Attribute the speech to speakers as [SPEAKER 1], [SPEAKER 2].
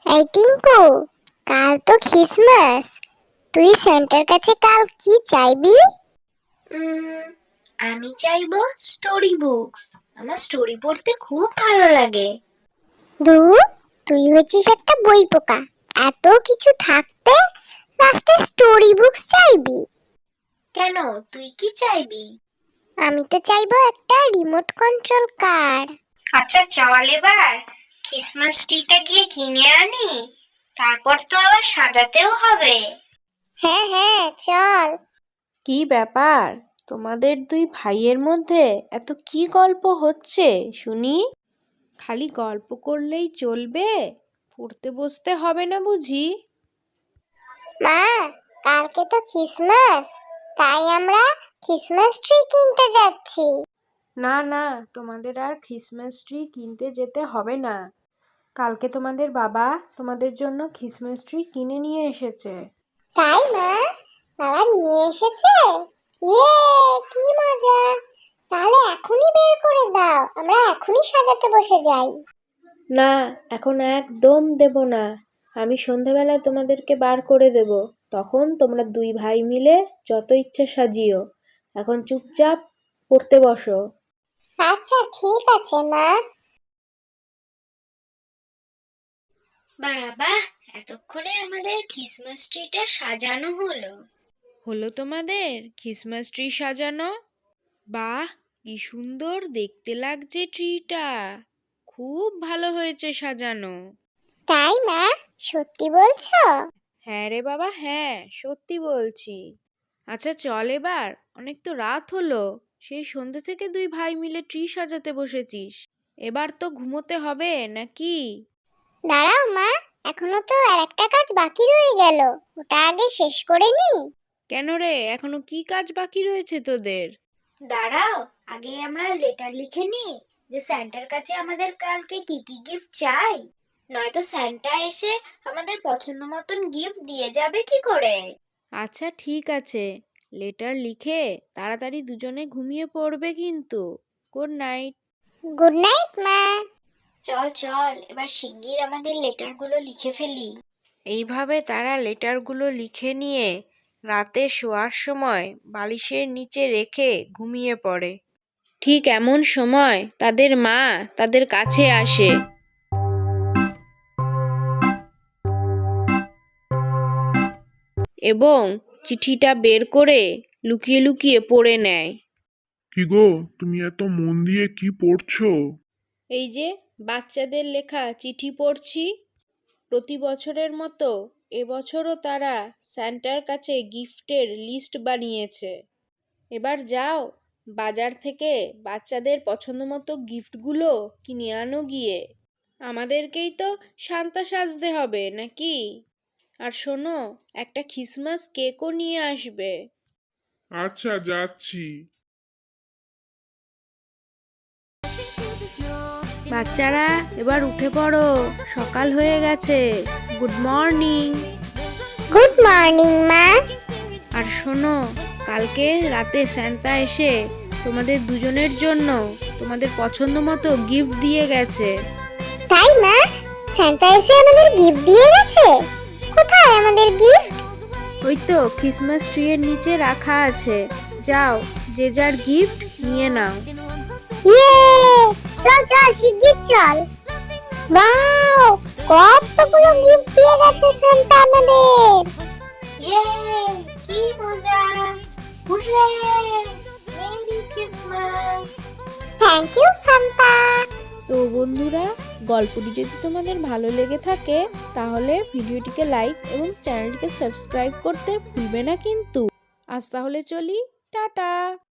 [SPEAKER 1] এই টিঙ্কু, কাল তো খ্রিসমাস। তুই সেন্টার কাছে কাল কি চাইবি?
[SPEAKER 2] আমি চাইবো স্টোরি বুকস। আমার স্টোরি পড়তে খুব ভালো লাগে।
[SPEAKER 1] ধুর, তুই হচ্ছিস একটা বই পোকা। এত কিছু থাকতে লাস্টে স্টোরি বুকস চাইবি?
[SPEAKER 2] কেন, তুই কি চাইবি?
[SPEAKER 1] আমি তো চাইবো একটা রিমোট কন্ট্রোল কার।
[SPEAKER 2] আচ্ছা চল এবার ক্রিসমাস ট্রিটা গিয়ে কিনে আনি, তারপর তো আবার সাজাতেও হবে।
[SPEAKER 1] হ্যাঁ হ্যাঁ, চল।
[SPEAKER 3] কি ব্যাপার, তোমাদের দুই ভাইয়ের মধ্যে এত কি গল্প হচ্ছে শুনি? খালি গল্প করলেই চলবে? পড়তে বসতে হবে না বুঝি?
[SPEAKER 1] মা, কালকে তো খ্রিসমাস, তাই আমরা খ্রিসমাস ট্রি কিনতে যাচ্ছি।
[SPEAKER 3] না না, তোমাদের আর ক্রিসমাস ট্রি কিনতে যেতে হবে না। কালকে তোমাদের বাবা তোমাদের জন্য ক্রিসমাস ট্রি কিনে নিয়ে এসেছে।
[SPEAKER 1] তাই মা? বাবা নিয়ে এসেছে? ইয়ে, কি মজা! তাহলে এখনই বের করে দাও, আমরা এখনই সাজাতে বসে যাই।
[SPEAKER 3] না, এখন একদম দেব না। আমি সন্ধ্যাবেলা তোমাদেরকে বার করে দেব, তখন তোমরা দুই ভাই মিলে যত ইচ্ছা সাজিও। এখন চুপচাপ পড়তে বসো।
[SPEAKER 1] আচ্ছা ঠিক আছে মা।
[SPEAKER 2] বাবা, এতক্ষণে আমাদের ক্রিসমাস ট্রিটা সাজানো হলো।
[SPEAKER 3] হলো তোমাদের ক্রিসমাস ট্রি সাজানো? বাহ, কি সুন্দর দেখতে লাগছে ট্রিটা। খুব ভালো হয়েছে সাজানো।
[SPEAKER 1] তাই মা? সত্যি বলছো?
[SPEAKER 3] হ্যাঁ রে বাবা, হ্যাঁ, সত্যি বলছি। আচ্ছা চল এবার, অনেক তো রাত হলো। সেই সন্ধ্যে থেকে দুই ভাই মিলে ট্রি সাজাতে বসেছিস। এবার তো ঘুমোতে হবে নাকি?
[SPEAKER 1] দাঁড়াও মা, এখনো তো আর একটা কাজ বাকি রয়ে গেল, ওটা আগে শেষ করে নি।
[SPEAKER 3] কেন রে, এখনো কি কাজ বাকি রয়েছে তোদের?
[SPEAKER 2] দাঁড়াও, আগে আমরা লেটার লিখে নিই যে স্যান্টার কাছে আমাদের কালকে কি কি গিফট চাই। নয়তো স্যান্টা এসে আমাদের পছন্দ মতন গিফট দিয়ে যাবে কি করে।
[SPEAKER 3] আচ্ছা ঠিক আছে, লেটার লিখে তাড়াতাড়ি দুজনে ঘুমিয়ে পড়বে কিন্তু। Good night.
[SPEAKER 1] গুড নাইট মা।
[SPEAKER 2] চল চল, এবার শিগগির আমাদের লেটারগুলো লিখে ফেলি।
[SPEAKER 3] এইভাবে তারা লেটারগুলো লিখে নিয়ে রাতে শোয়ার সময় বালিশের নিচে রেখে ঘুমিয়ে পড়ে। ঠিক এমন সময় তাদের মা তাদের কাছে আসে এবং চিঠিটা বের করে লুকিয়ে লুকিয়ে পড়ে নেয়।
[SPEAKER 4] কি গো, তুমি এত মন দিয়ে কি পড়ছো?
[SPEAKER 3] এই যে বাচ্চাদের লেখা চিঠি পড়ছি। প্রতি বছরের মতো এবছরও তারা স্যান্টার কাছে গিফটের লিস্ট বানিয়েছে। এবার যাও, বাজার থেকে বাচ্চাদের পছন্দ মতো গিফটগুলো কিনে আনো গিয়ে। আমাদেরকেই তো সান্তা সাজতে হবে নাকি? আর শোনো, একটা ক্রিসমাস কেকও নিয়ে আসবে।
[SPEAKER 4] আচ্ছা, যাচ্ছি।
[SPEAKER 3] বাচ্চারা এবার উঠে পড়ো, সকাল হয়ে গেছে। Good morning.
[SPEAKER 1] গুড মর্নিং মা।
[SPEAKER 3] আর শোনো, কালকে রাতে স্যান্টা এসে তোমাদের দুজনের জন্য তোমাদের পছন্দ মতো গিফট দিয়ে গেছে।
[SPEAKER 1] তাই মা? সান্তা এসে আমাদের গিফট দিয়ে গেছে? কোথায় আমাদের গিফট?
[SPEAKER 3] ওই তো ক্রিসমাস ট্রি এর নিচে রাখা আছে। যাও, যে যার গিফট নিয়ে নাও।
[SPEAKER 1] ইয়ে, চল চল শিগগির চল। ওয়াও, কতগুলো গিফট দিয়ে গেছে সান্তা আমাদের।
[SPEAKER 2] ইয়ে, কি মজা! Hurray! Merry Christmas!
[SPEAKER 1] Thank you Santa.
[SPEAKER 3] তো বন্ধুরা, গল্পটি যদি তোমাদের ভালো লেগে থাকে তাহলে ভিডিওটিকে লাইক এবং চ্যানেলটিকে সাবস্ক্রাইব করতে ভুলবে না কিন্তু। আজ তাহলে চলি, টাটা।